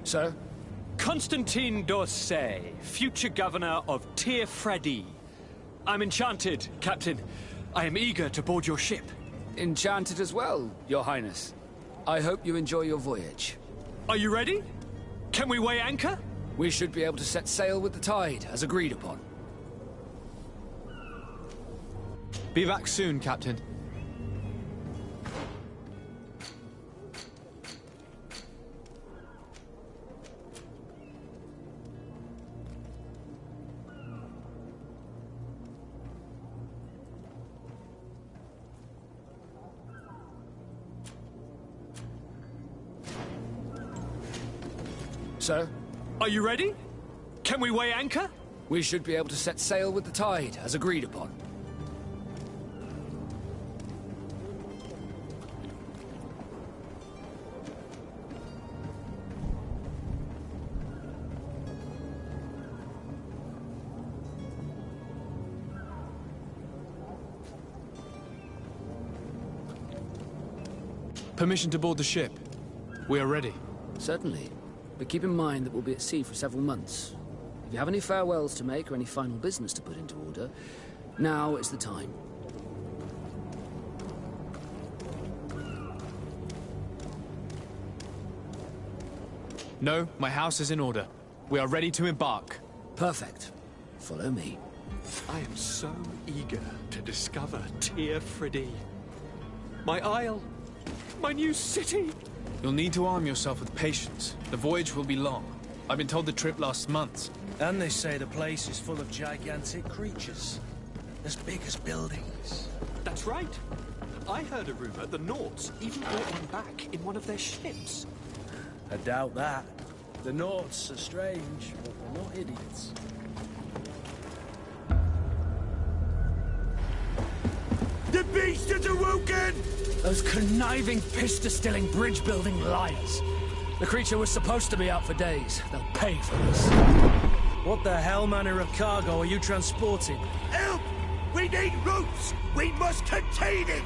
Sir? Constantine d'Orsay, future governor of Tir-Fredi. I'm enchanted, Captain. I am eager to board your ship. Enchanted as well, Your Highness. I hope you enjoy your voyage. Are you ready? Can we weigh anchor? We should be able to set sail with the tide, as agreed upon. Be back soon, Captain. Sir? Are you ready? Can we weigh anchor? We should be able to set sail with the tide, as agreed upon. Permission to board the ship. We are ready. Certainly. But keep in mind that we'll be at sea for several months. If you have any farewells to make or any final business to put into order, now is the time. No, my house is in order. We are ready to embark. Perfect. Follow me. I am so eager to discover Tir-Fredi. My isle, my new city. You'll need to arm yourself with patience. The voyage will be long. I've been told the trip lasts months. And they say the place is full of gigantic creatures. As big as buildings. That's right. I heard a rumor the Nauts even brought one back in one of their ships. I doubt that. The Nauts are strange, but they're not idiots. The beast is awoken! Those conniving, piss-distilling, bridge-building liars. The creature was supposed to be out for days. They'll pay for this. What the hell manner of cargo are you transporting? Help! We need ropes! We must contain it!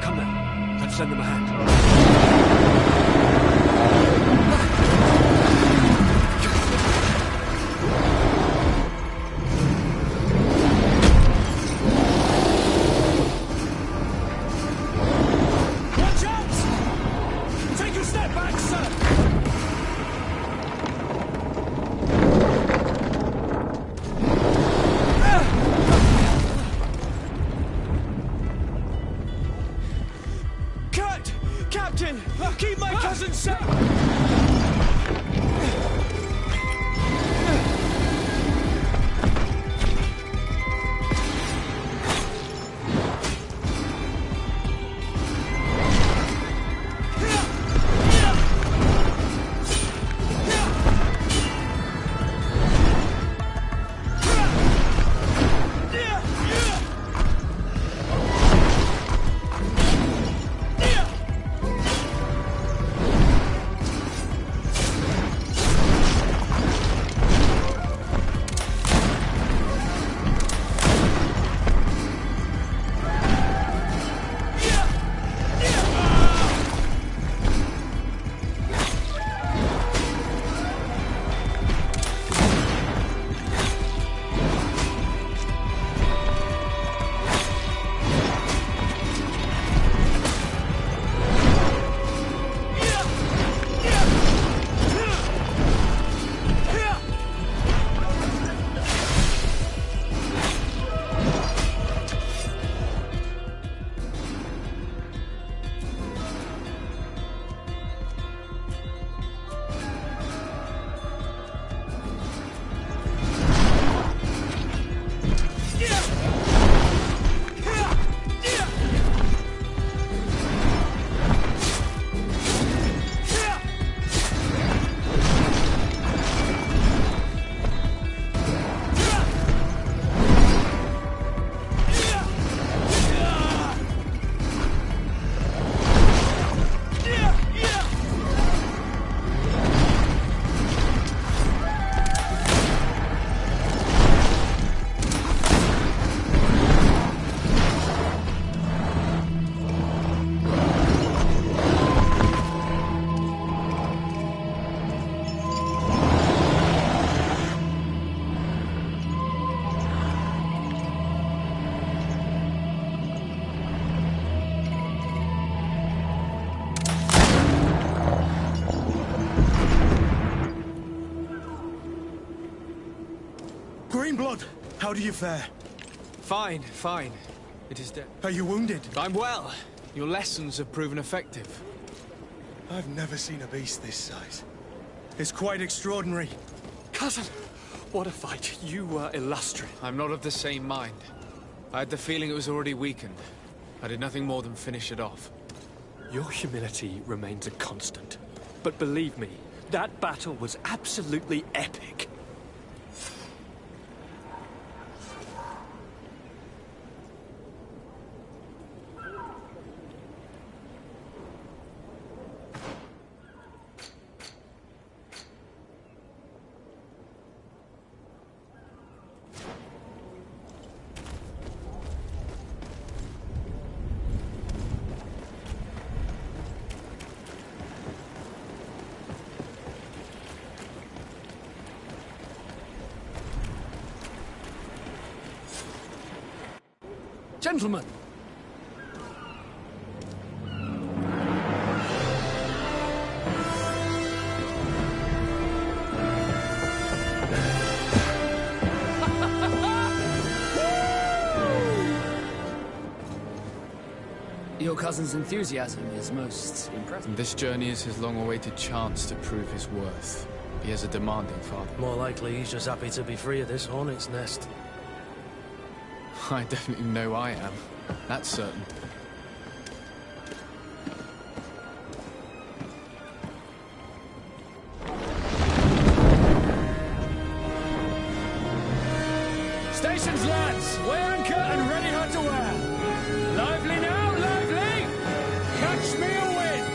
Come now, let's lend them a hand. Captain! Keep my cousin safe! in blood. How do you fare? Fine, fine. It is dead. Are you wounded? I'm well. Your lessons have proven effective. I've never seen a beast this size. It's quite extraordinary. Cousin, what a fight. You were illustrious. I'm not of the same mind. I had the feeling it was already weakened. I did nothing more than finish it off. Your humility remains a constant. But believe me, that battle was absolutely epic. Gentlemen! Your cousin's enthusiasm is most impressive. And this journey is his long-awaited chance to prove his worth. He has a demanding father. More likely he's just happy to be free of this hornet's nest. I definitely know I am. That's certain. Stations, lads! Weigh anchor and ready her to wear! Lively now, lively! Catch me a wind!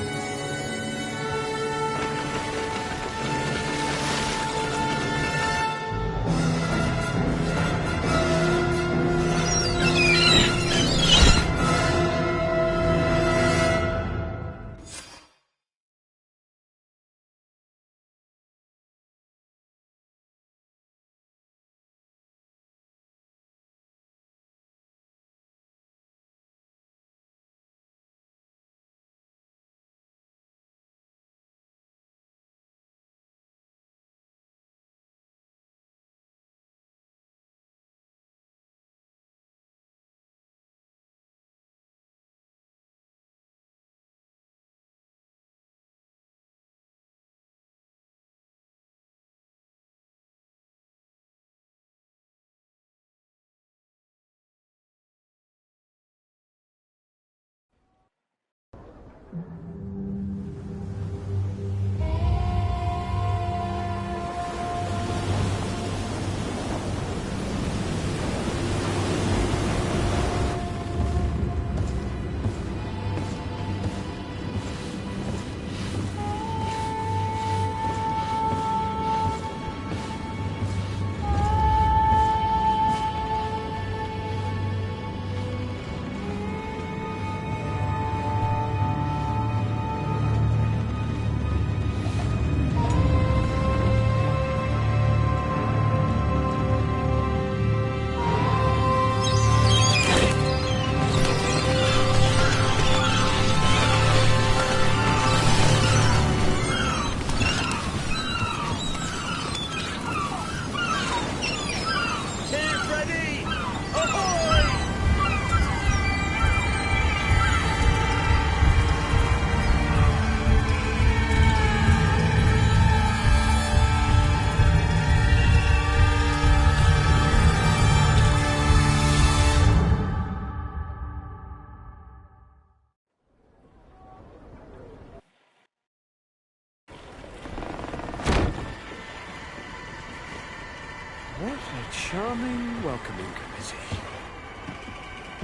What a charming welcoming committee.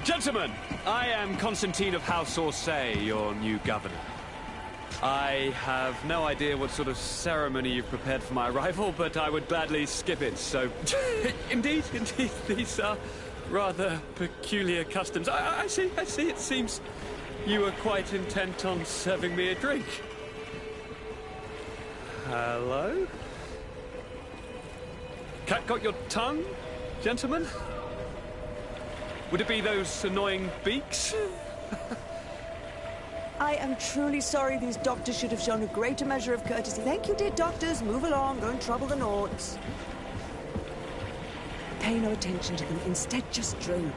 Gentlemen, I am Constantine of House Orsay, your new governor. I have no idea what sort of ceremony you've prepared for my arrival, but I would gladly skip it, so... Indeed, these are rather peculiar customs. I see, it seems you were quite intent on serving me a drink. Hello? Cat got your tongue, gentlemen? Would it be those annoying beaks? I am truly sorry. These doctors should have shown a greater measure of courtesy. Thank you, dear doctors. Move along. Don't trouble the Nords. pay no attention to them. Instead, just drink.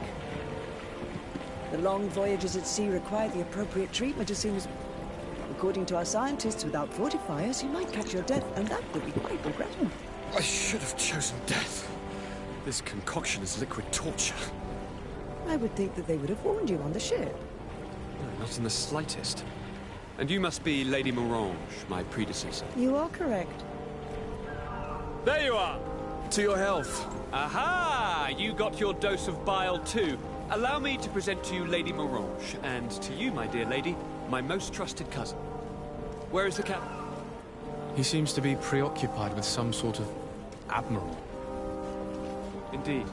The long voyages at sea require the appropriate treatment as soon as... According to our scientists, without fortifiers, you might catch your death, and that would be quite regrettable. I should have chosen death. This concoction is liquid torture. I would think that they would have warned you on the ship. No, not in the slightest. And you must be Lady Morange, my predecessor. You are correct. There you are! To your health. Aha! You got your dose of bile too. Allow me to present to you Lady Morange, and to you, my dear lady, my most trusted cousin. Where is the captain? He seems to be preoccupied with some sort of admiral. Indeed.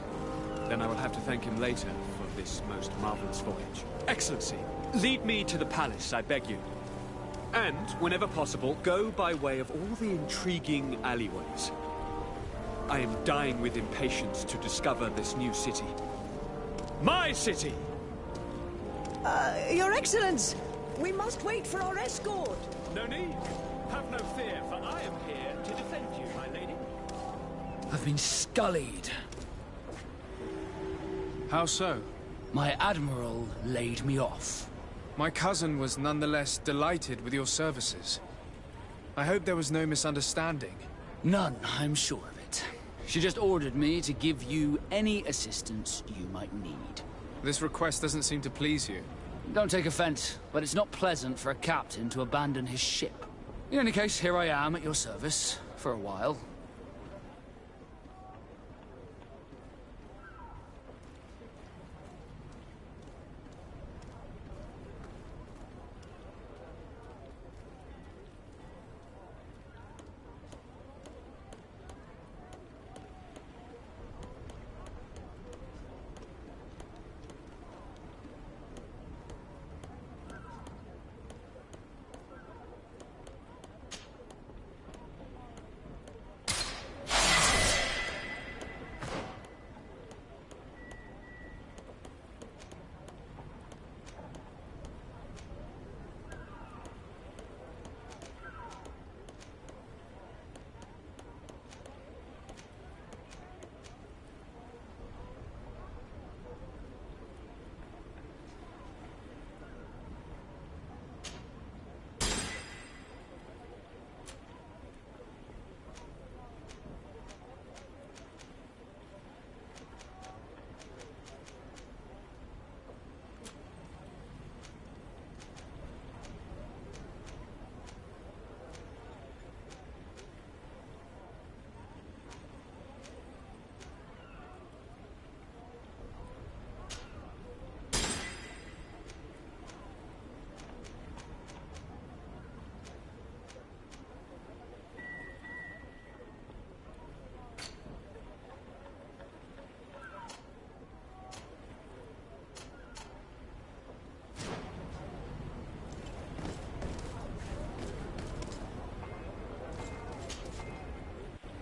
Then I will have to thank him later for this most marvelous voyage. Excellency, lead me to the palace, I beg you. And, whenever possible, go by way of all the intriguing alleyways. I am dying with impatience to discover this new city. My city! Your Excellence! We must wait for our escort! No need. Have no fear, for I am here to defend you, my lady. I've been scullied. How so? My admiral laid me off. My cousin was nonetheless delighted with your services. I hope there was no misunderstanding. None, I'm sure of it. She just ordered me to give you any assistance you might need. This request doesn't seem to please you. Don't take offense, but it's not pleasant for a captain to abandon his ship. In any case, here I am at your service, for a while.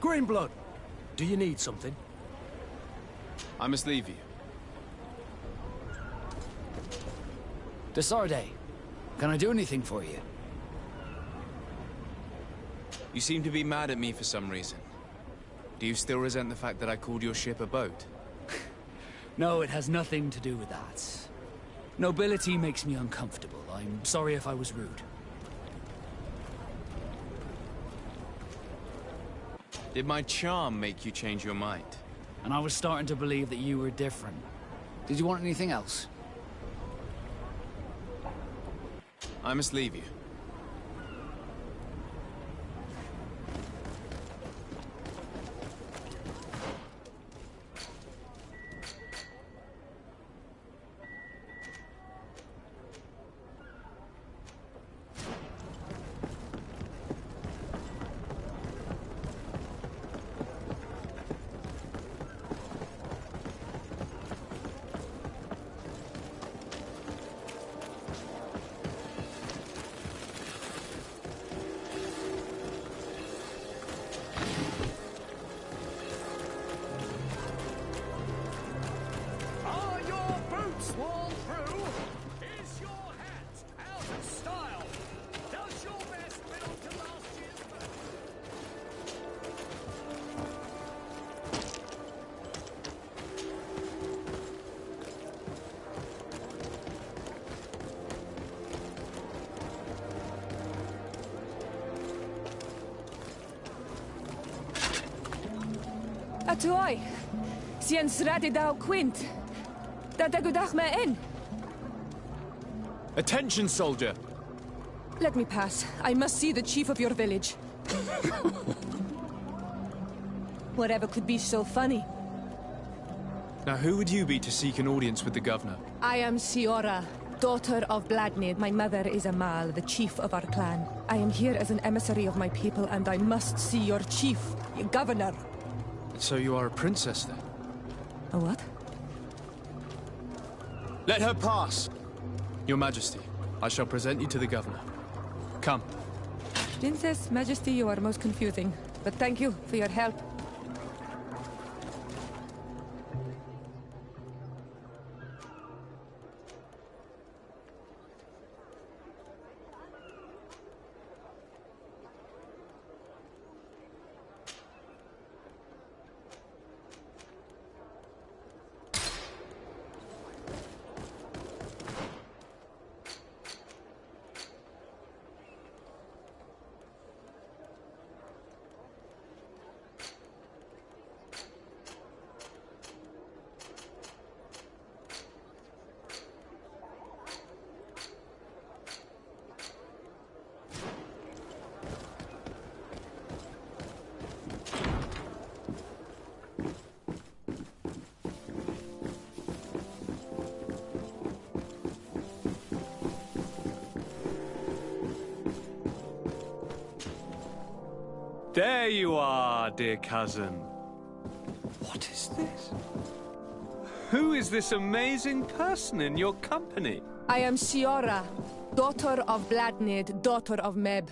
Greenblood, do you need something? I must leave you. Desarde, can I do anything for you? You seem to be mad at me for some reason. Do you still resent the fact that I called your ship a boat? No, it has nothing to do with that. Nobility makes me uncomfortable. I'm sorry if I was rude. Did my charm make you change your mind? And I was starting to believe that you were different. Did you want anything else? I must leave you. Atuoi. Sien sradidau quint. Da degudach me in. Attention, soldier! Let me pass. I must see the chief of your village. Whatever could be so funny. Now, who would you be to seek an audience with the governor? I am Siora, daughter of Bladnid. My mother is Amal, the chief of our clan. I am here as an emissary of my people, and I must see your chief, your governor. So you are a princess, then? A what? Let her pass! Your Majesty, I shall present you to the governor. Come. Princess, Majesty, you are most confusing. But thank you for your help. There you are, dear cousin. What is this? Who is this amazing person in your company? I am Siora, daughter of Bladnid, daughter of Meb.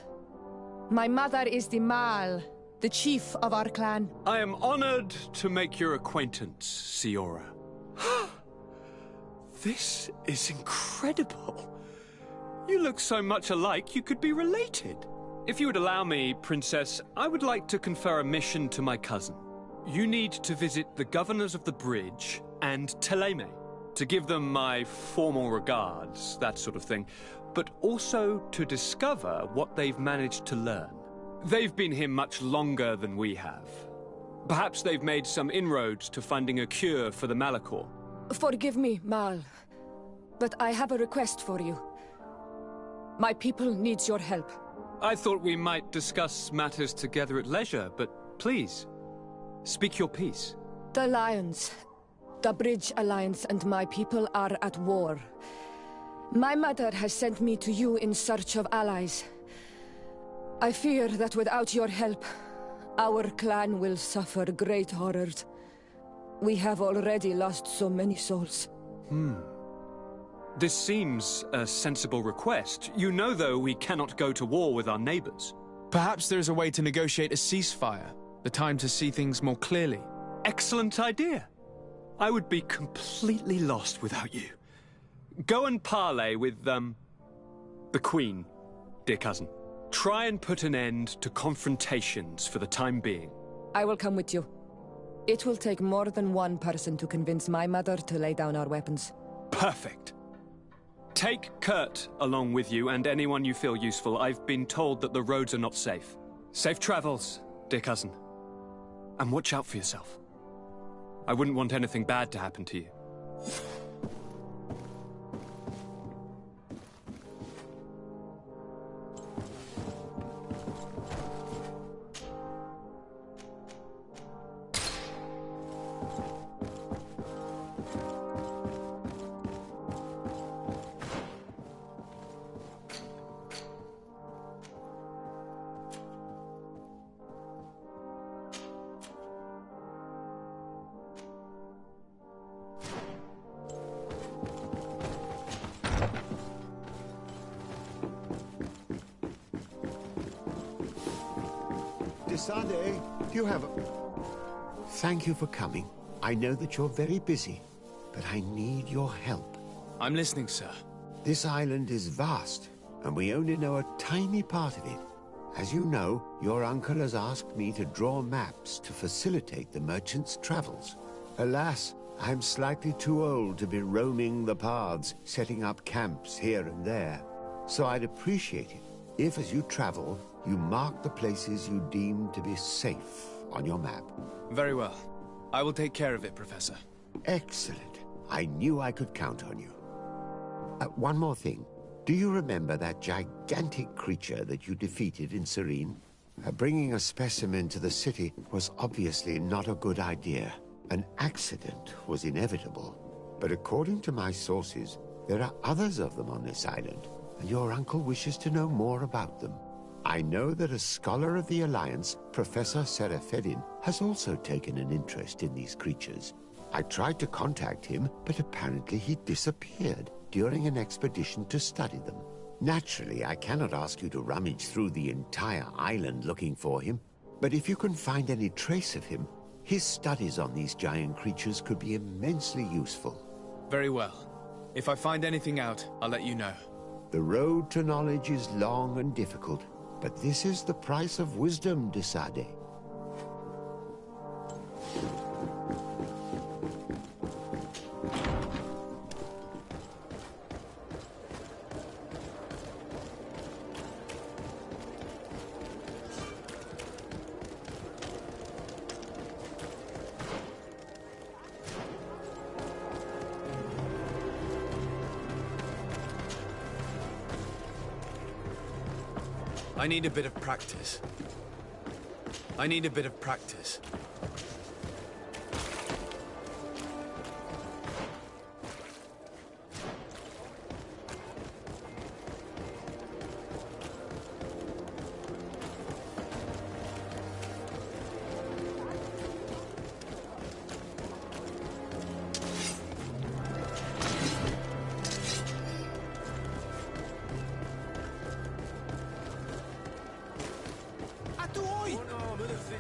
My mother is the Mal, the chief of our clan. I am honored to make your acquaintance, Siora. This is incredible. You look so much alike you could be related. If you would allow me, Princess, I would like to confer a mission to my cousin. You need to visit the governors of the bridge and Teleme to give them my formal regards, that sort of thing, but also to discover what they've managed to learn. They've been here much longer than we have. Perhaps they've made some inroads to finding a cure for the Malachor. Forgive me, Mal, but I have a request for you. My people needs your help. I thought we might discuss matters together at leisure, but please, speak your piece. The Lions, the Bridge Alliance and my people are at war. My mother has sent me to you in search of allies. I fear that without your help, our clan will suffer great horrors. We have already lost so many souls. This seems a sensible request. You know, though, we cannot go to war with our neighbors. Perhaps there is a way to negotiate a ceasefire, the time to see things more clearly. Excellent idea. I would be completely lost without you. Go and parley with, the Queen, dear cousin. Try and put an end to confrontations for the time being. I will come with you. It will take more than one person to convince my mother to lay down our weapons. Perfect. Take Kurt along with you and anyone you feel useful. I've been told that the roads are not safe. Safe travels, dear cousin. And watch out for yourself. I wouldn't want anything bad to happen to you. Desade, you have a... Thank you for coming. I know that you're very busy, but I need your help. I'm listening, sir. This island is vast, and we only know a tiny part of it. As you know, your uncle has asked me to draw maps to facilitate the merchants' travels. Alas, I'm slightly too old to be roaming the paths, setting up camps here and there. So I'd appreciate it if, as you travel, you mark the places you deem to be safe on your map. Very well. I will take care of it, Professor. Excellent. I knew I could count on you. One more thing. Do you remember that gigantic creature that you defeated in Serene? Bringing a specimen to the city was obviously not a good idea. An accident was inevitable. But according to my sources, there are others of them on this island, and your uncle wishes to know more about them. I know that a scholar of the Alliance, Professor Serafedin, has also taken an interest in these creatures. I tried to contact him, but apparently he disappeared during an expedition to study them. Naturally, I cannot ask you to rummage through the entire island looking for him, but if you can find any trace of him, his studies on these giant creatures could be immensely useful. Very well. If I find anything out, I'll let you know. The road to knowledge is long and difficult, but this is the price of wisdom, de Sade. I need a bit of practice. I need a bit of practice.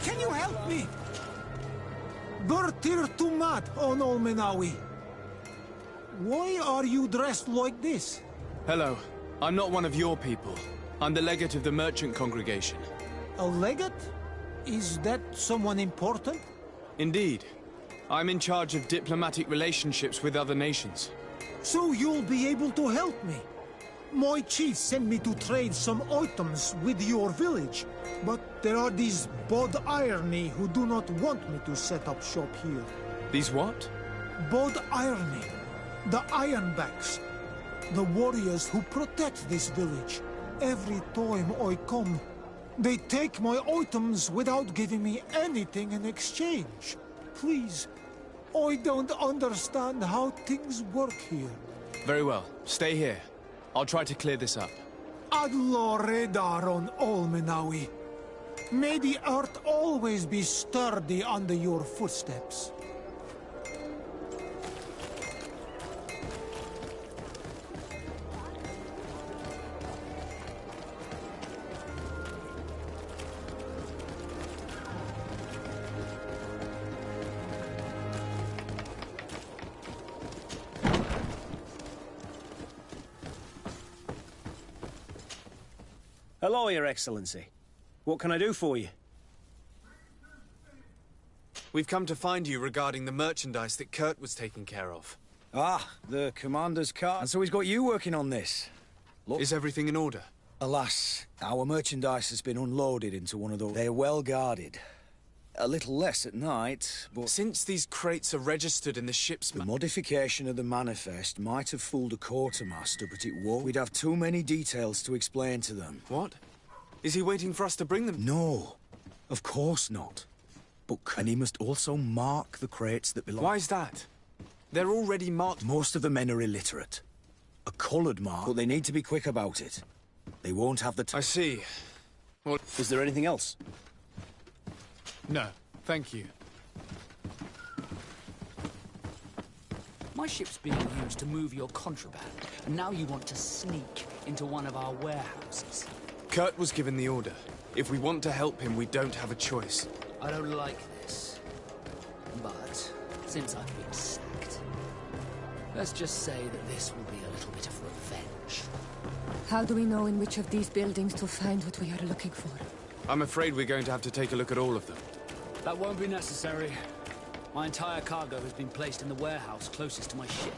Can you help me? Bertir Tumat on Olmenawi. Why are you dressed like this? Hello. I'm not one of your people. I'm the legate of the merchant congregation. A legate? Is that someone important? Indeed. I'm in charge of diplomatic relationships with other nations. So you'll be able to help me. My chief sent me to trade some items with your village, but there are these Bod Irony who do not want me to set up shop here. These what? Bod Irony. The Ironbacks. The warriors who protect this village. Every time I come, they take my items without giving me anything in exchange. Please, I don't understand how things work here. Very well. Stay here. I'll try to clear this up. Adlo Redar on Olmenawi. May the earth always be sturdy under your footsteps. Hello, Your Excellency. What can I do for you? We've come to find you regarding the merchandise that Kurt was taking care of. Ah, the commander's cart. And so he's got you working on this. Look. Is everything in order? Alas, our merchandise has been unloaded into one of those. They're well guarded. A little less at night, but... Since these crates are registered in the ship's... The modification of the manifest might have fooled a quartermaster, but it won't. We'd have too many details to explain to them. What? Is he waiting for us to bring them? No, of course not. But and he must also mark the crates that belong... Why is that? They're already marked... Most of the men are illiterate. A coloured mark, but they need to be quick about it. They won't have the time. I see. Well... Is there anything else? No, thank you. My ship's being used to move your contraband, and now you want to sneak into one of our warehouses. Kurt was given the order. If we want to help him, we don't have a choice. I don't like this. But, since I've been sacked, let's just say that this will be a little bit of revenge. How do we know in which of these buildings to find what we are looking for? I'm afraid we're going to have to take a look at all of them. That won't be necessary. My entire cargo has been placed in the warehouse closest to my ship.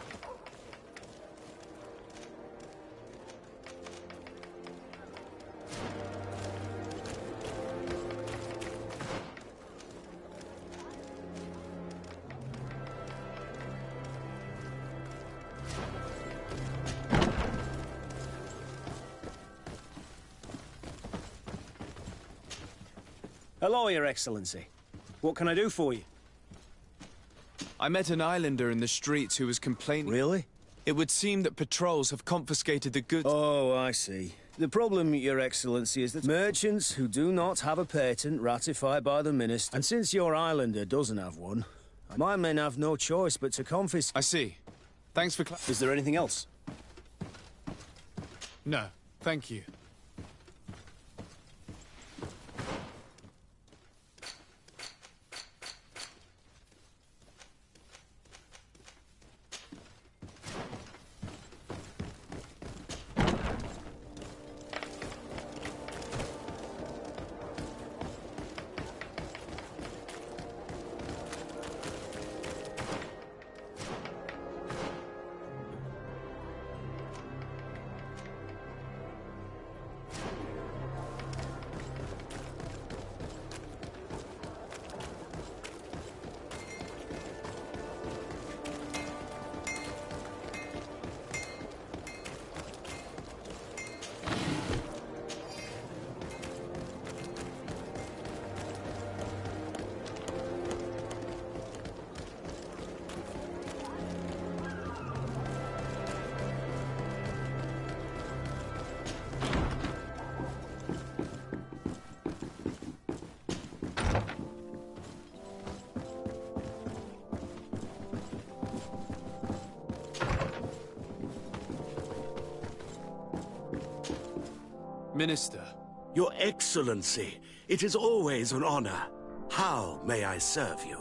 Hello, Your Excellency. What can I do for you? I met an islander in the streets who was complaining. Really? It would seem that patrols have confiscated the goods. Oh, I see. The problem, Your Excellency, is that merchants who do not have a patent ratified by the Minister, and since your islander doesn't have one, my men have no choice but to confiscate. I see. Thanks for Is there anything else? No, thank you. Minister. Your Excellency, it is always an honor. How may I serve you?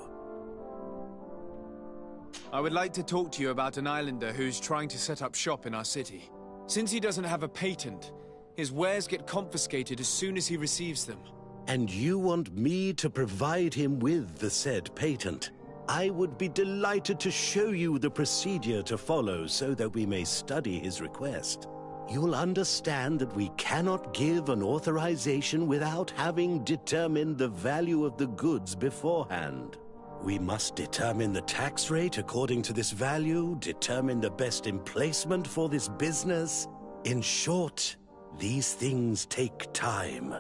I would like to talk to you about an islander who's trying to set up shop in our city. Since he doesn't have a patent, his wares get confiscated as soon as he receives them. And you want me to provide him with the said patent? I would be delighted to show you the procedure to follow so that we may study his request. You'll understand that we cannot give an authorization without having determined the value of the goods beforehand. We must determine the tax rate according to this value, determine the best emplacement for this business. In short, these things take time.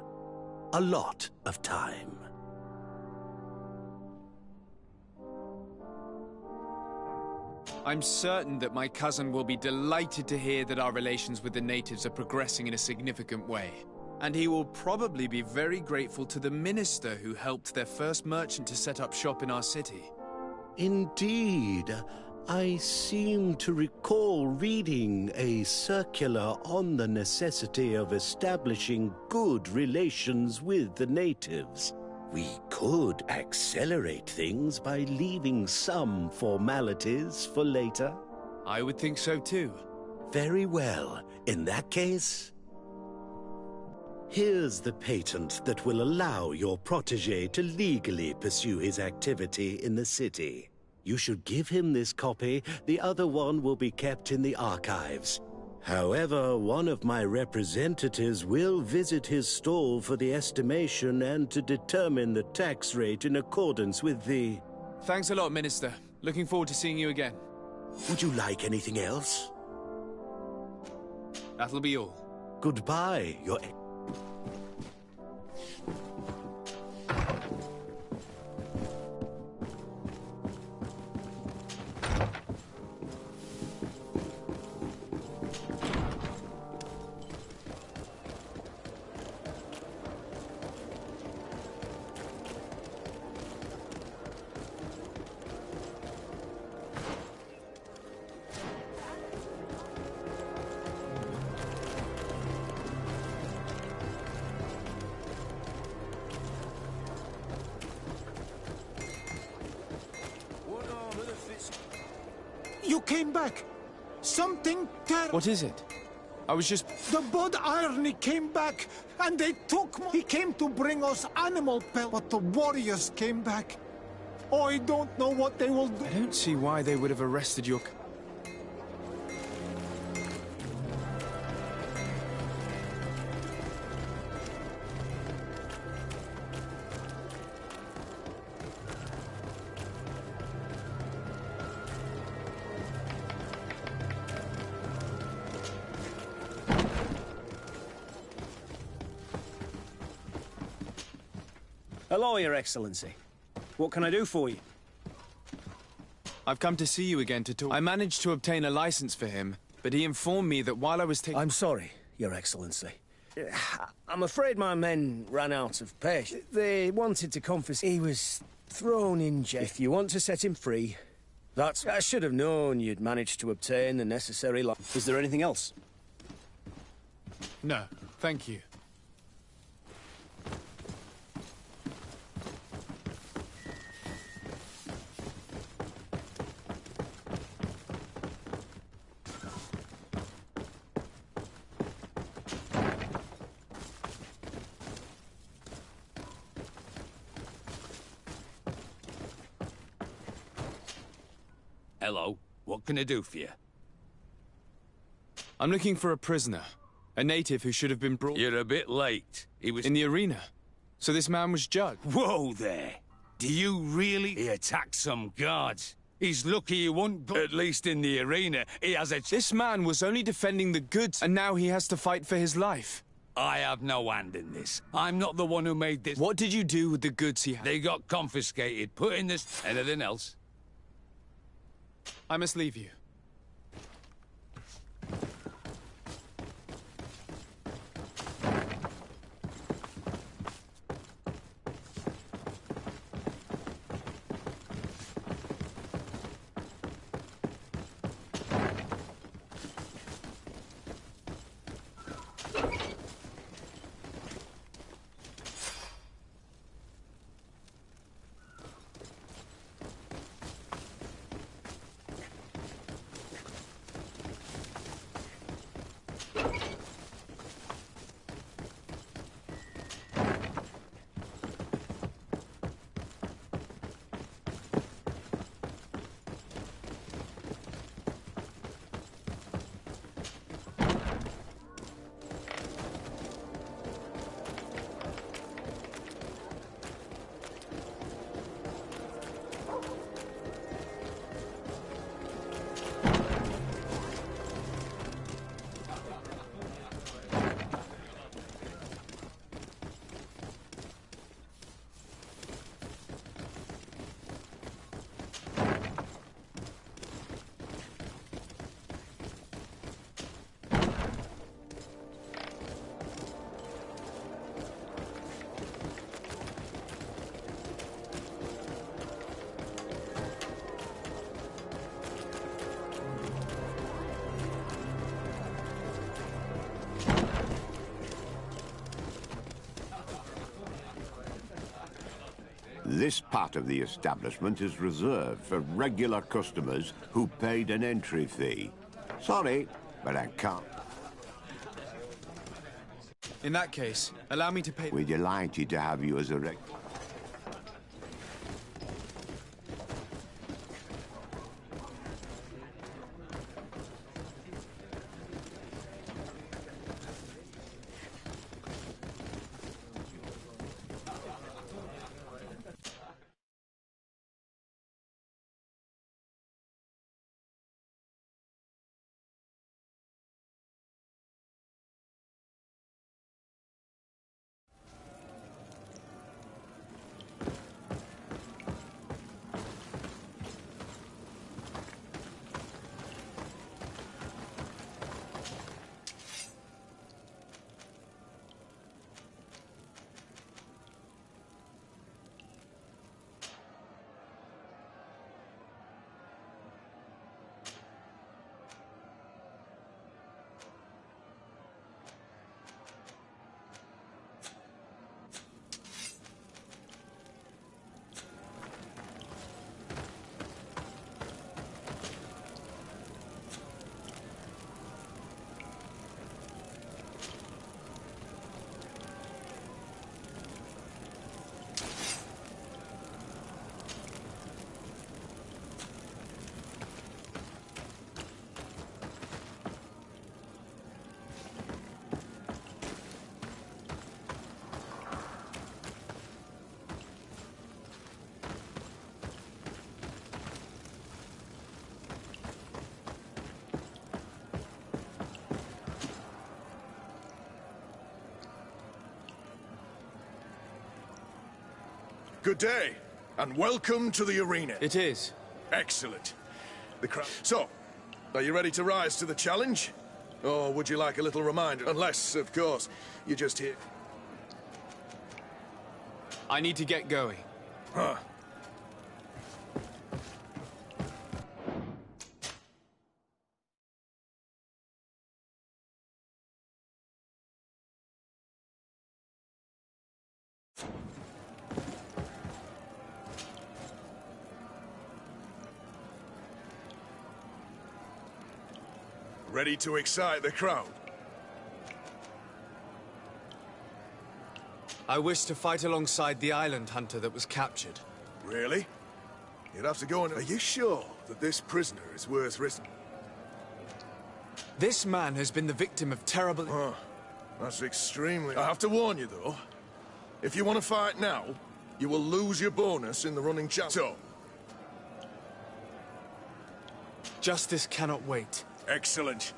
A lot of time. I'm certain that my cousin will be delighted to hear that our relations with the natives are progressing in a significant way. And he will probably be very grateful to the minister who helped their first merchant to set up shop in our city. Indeed. I seem to recall reading a circular on the necessity of establishing good relations with the natives. We could accelerate things by leaving some formalities for later. I would think so too. Very well. In that case, here's the patent that will allow your protege to legally pursue his activity in the city. You should give him this copy. The other one will be kept in the archives. However, one of my representatives will visit his stall for the estimation and to determine the tax rate in accordance with the... Thanks a lot, Minister. Looking forward to seeing you again. Would you like anything else? That'll be all. Goodbye, Your... You came back. Something terrible. What is it? I was just... The Bod Irony came back, and they took me. He came to bring us animal pelt, but the warriors came back. Oh, I don't know what they will do. I don't see why they would have arrested your... Hello, Your Excellency. What can I do for you? I've come to see you again to talk. I managed to obtain a license for him, but he informed me that while I was taking... I'm sorry, Your Excellency. I'm afraid my men ran out of patience. They wanted to confiscate... He was thrown in jail. If you want to set him free, that's... I should have known you'd managed to obtain the necessary... Is there anything else? No, thank you. Hello. What can I do for you? I'm looking for a prisoner. A native who should have been brought... You're a bit late. He was... in the arena. So this man was judged. Whoa there! Do you really... He attacked some guards. He's lucky he won't go... At least in the arena, he has a... This man was only defending the goods, and now he has to fight for his life. I have no hand in this. I'm not the one who made this... What did you do with the goods he had? They got confiscated, put in this... Anything else? I must leave you. This part of the establishment is reserved for regular customers who paid an entry fee. Sorry, but I can't. In that case, allow me to pay... We're delighted to have you as a reg... Good day, and welcome to the arena. It is. Excellent. So, are you ready to rise to the challenge? Or would you like a little reminder? Unless, of course, you're just here. I need to get going. Huh. Ready to excite the crowd? I wish to fight alongside the island hunter that was captured. Really? You'd have to go and... Are you sure that this prisoner is worth risking? This man has been the victim of terrible... Oh, that's extremely... I have to warn you, though. If you want to fight now, you will lose your bonus in the running challenge. So... Justice cannot wait. Excellent.